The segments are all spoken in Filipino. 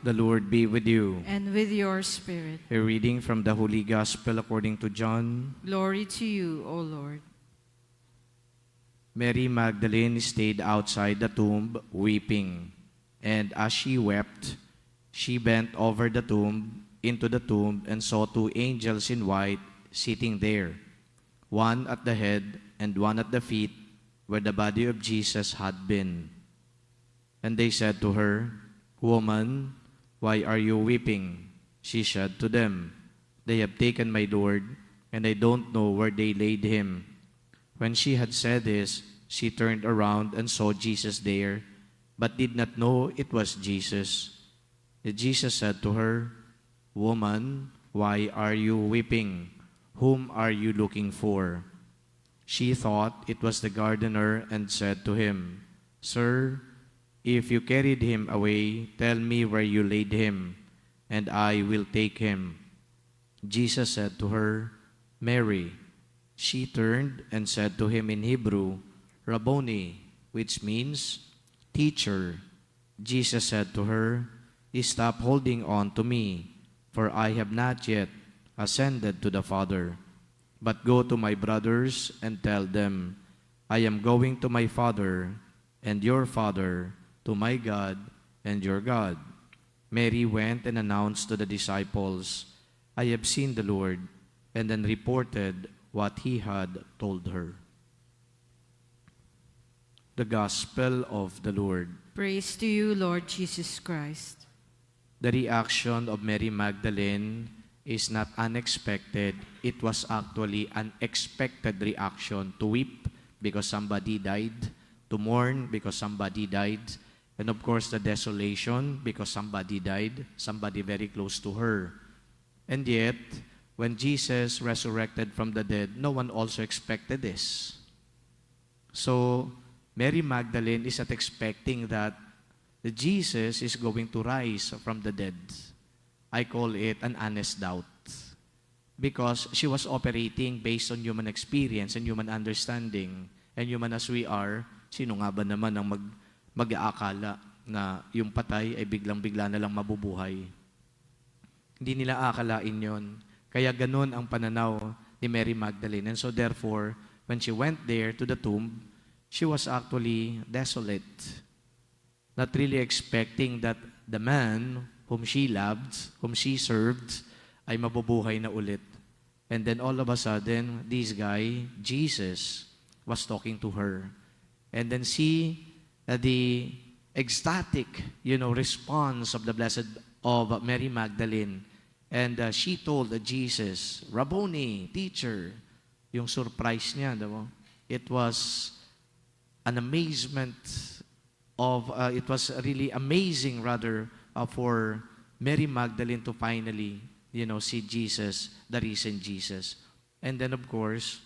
The Lord be with you. And with your spirit. A reading from the Holy Gospel according to John. Glory to you, O Lord. Mary Magdalene stayed outside the tomb weeping, and as she wept, she bent over the tomb into the tomb and saw two angels in white sitting there, one at the head and one at the feet, where the body of Jesus had been. And they said to her, "Woman, why are you weeping?" She said to them, "They have taken my Lord, and I don't know where they laid him." When she had said this, she turned around and saw Jesus there, but did not know it was Jesus. Jesus said to her, "Woman, why are you weeping? Whom are you looking for?" She thought it was the gardener and said to him, "Sir, if you carried him away, tell me where you laid him, and I will take him." Jesus said to her, "Mary." She turned and said to him in Hebrew, "Rabboni," which means teacher. Jesus said to her, "Stop holding on to me, for I have not yet ascended to the Father. But go to my brothers and tell them, I am going to my Father and your Father, to my God and your God." Mary went and announced to the disciples, "I have seen the Lord," and then reported what he had told her. The Gospel of the Lord. Praise to you, Lord Jesus Christ. The reaction of Mary Magdalene is not unexpected. It was actually an expected reaction to weep because somebody died, to mourn because somebody died, and of course the desolation because somebody died, somebody very close to her. And yet, when Jesus resurrected from the dead, no one also expected this. So, Mary Magdalene is not expecting that Jesus is going to rise from the dead. I call it an honest doubt, because she was operating based on human experience and human understanding. And human as we are, sino nga ba naman ang mag-aakala na yung patay ay biglang-bigla na lang mabubuhay? Hindi nila aakalain yon. Kaya ganun ang pananaw ni Mary Magdalene. And so therefore, when she went there to the tomb, she was actually desolate, not really expecting that the man whom she loved, whom she served, ay mabubuhay na ulit. And then all of a sudden, this guy, Jesus, was talking to her. And then see the ecstatic, response of the blessed of Mary Magdalene. And she told Jesus, "Rabboni," teacher. Yung surprise niya, diba? It was an amazement it was really amazing rather for Mary Magdalene to finally, see Jesus, the risen Jesus. And then of course,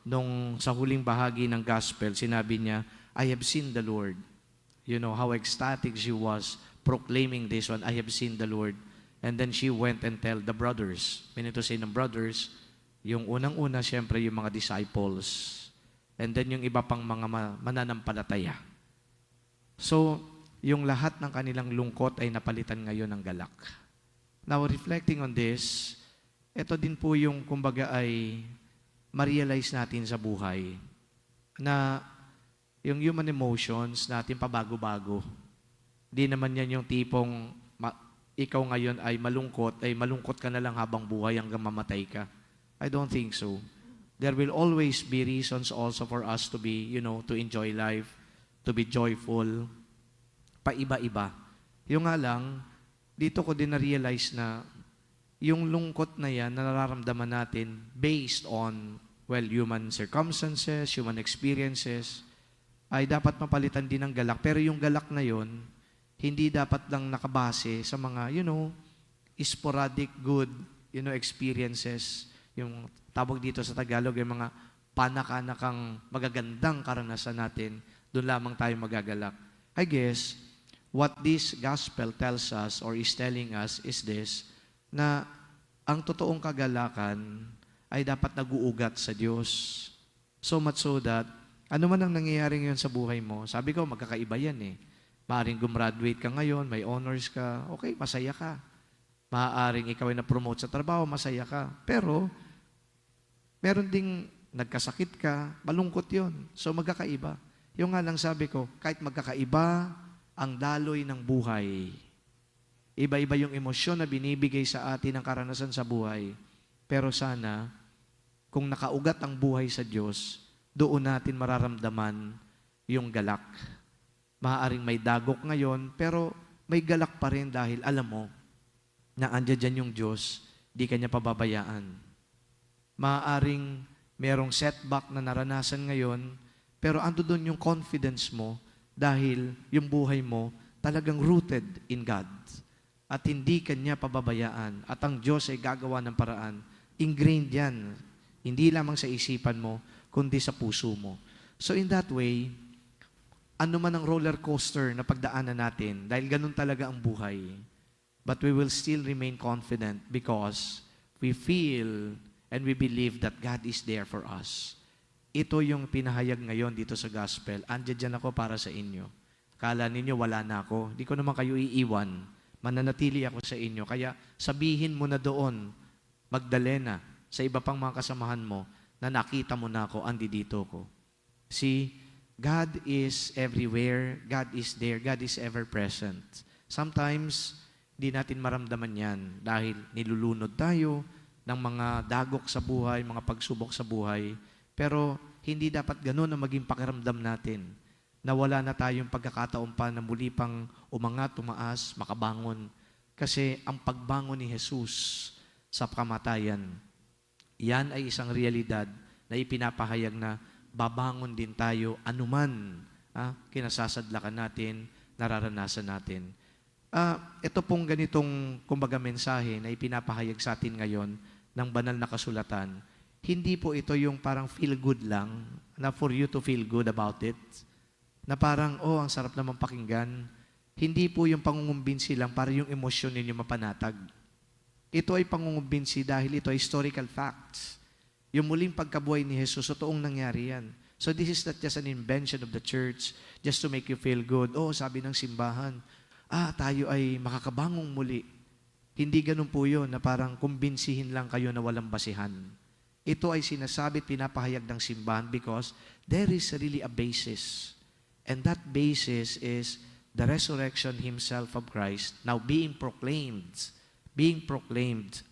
nung sa huling bahagi ng gospel, sinabi niya, "I have seen the Lord." You know how ecstatic she was proclaiming this one, "I have seen the Lord." And then she went and tell the brothers. Meaning to say ng brothers, yung unang-una siyempre yung mga disciples. And then yung iba pang mga mananampalataya. So, yung lahat ng kanilang lungkot ay napalitan ngayon ng galak. Now, reflecting on this, ito din po yung kumbaga ay ma-realize natin sa buhay na yung human emotions natin pabago-bago. Di naman yan yung tipong ikaw ngayon ay malungkot ka na lang habang buhay hanggang mamatay ka. I don't think so. There will always be reasons also for us to be, to enjoy life, to be joyful, paiba-iba. Yung nga lang, dito ko din na-realize na yung lungkot na yan na nararamdaman natin based on, human circumstances, human experiences, ay dapat mapalitan din ng galak. Pero yung galak na yon, hindi dapat lang nakabase sa mga, sporadic good, experiences. Yung tawag dito sa Tagalog, yung mga panak-anakang magagandang karanasan natin, doon lamang tayo magagalak. I guess, what this gospel tells us or is telling us is this, na ang totoong kagalakan ay dapat nag-uugat sa Diyos. So much so that, ano man ang nangyayari ngayon sa buhay mo, sabi ko, magkakaiba yan eh. Maaring gumraduate ka ngayon, may honors ka, okay, masaya ka. Maaaring ikaw ay na-promote sa trabaho, masaya ka. Pero, meron ding nagkasakit ka, malungkot yon. So, magkakaiba. Yung nga lang sabi ko, kahit magkakaiba ang daloy ng buhay, iba-iba yung emosyon na binibigay sa atin ng karanasan sa buhay. Pero sana, kung nakaugat ang buhay sa Diyos, doon natin mararamdaman yung galak. Maaaring may dagok ngayon, pero may galak pa rin dahil alam mo na andyan dyan yung Diyos, di kanya pababayaan. Maaaring merong setback na naranasan ngayon, pero ando doon yung confidence mo dahil yung buhay mo talagang rooted in God. At hindi kanya pababayaan. At ang Diyos ay gagawa ng paraan. Ingrained yan. Hindi lamang sa isipan mo, kundi sa puso mo. So in that way, ano man ang roller coaster na pagdaanan natin, dahil ganun talaga ang buhay, but we will still remain confident because we feel and we believe that God is there for us. Ito yung pinahayag ngayon dito sa gospel. Andiyan dyan ako para sa inyo. Kala ninyo wala na ako. Di ko naman kayo iiwan. Mananatili ako sa inyo. Kaya sabihin mo na doon, Magdalena, sa iba pang mga kasamahan mo, na nakita mo na ako, andi dito ko. See, God is everywhere. God is there. God is ever present. Sometimes, di natin maramdaman yan dahil nilulunod tayo ng mga dagok sa buhay, mga pagsubok sa buhay. Pero hindi dapat ganun ang maging pakiramdam natin na wala na tayong pagkakataon pa na muli pang umangat, tumaas, makabangon. Kasi ang pagbangon ni Jesus sa kamatayan, yan ay isang realidad na ipinapahayag na babangon din tayo anuman kinasasadlakan natin, nararanasan natin. Ito pong ganitong kumbaga mensahe na ipinapahayag sa atin ngayon ng banal na kasulatan, hindi po ito yung parang feel good lang, na for you to feel good about it, na parang, oh, ang sarap naman pakinggan. Hindi po yung pangungumbinsi lang para yung emosyon ninyo mapanatag. Ito ay pangungumbinsi dahil ito ay historical facts. Yung muling pagkabuhay ni Jesus, totoong nangyari yan. So this is not just an invention of the church just to make you feel good. Oh, sabi ng simbahan, tayo ay makakabangong muli. Hindi ganun po yun na parang kumbinsihin lang kayo na walang basihan. Ito ay sinasabi at pinapahayag ng simbahan because there is really a basis. And that basis is the resurrection himself of Christ now being proclaimed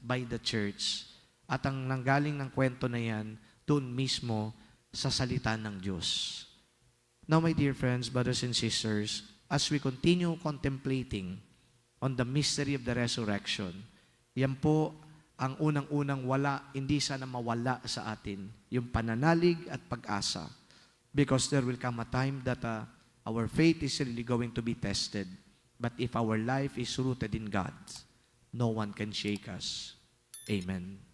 by the church. At ang nanggaling ng kwento na yan, doon mismo sa salita ng Diyos. Now, my dear friends, brothers and sisters, as we continue contemplating on the mystery of the resurrection, yan po ang unang-unang hindi sana mawala sa atin, yung pananalig at pag-asa. Because there will come a time that our faith is really going to be tested. But if our life is rooted in God, no one can shake us. Amen.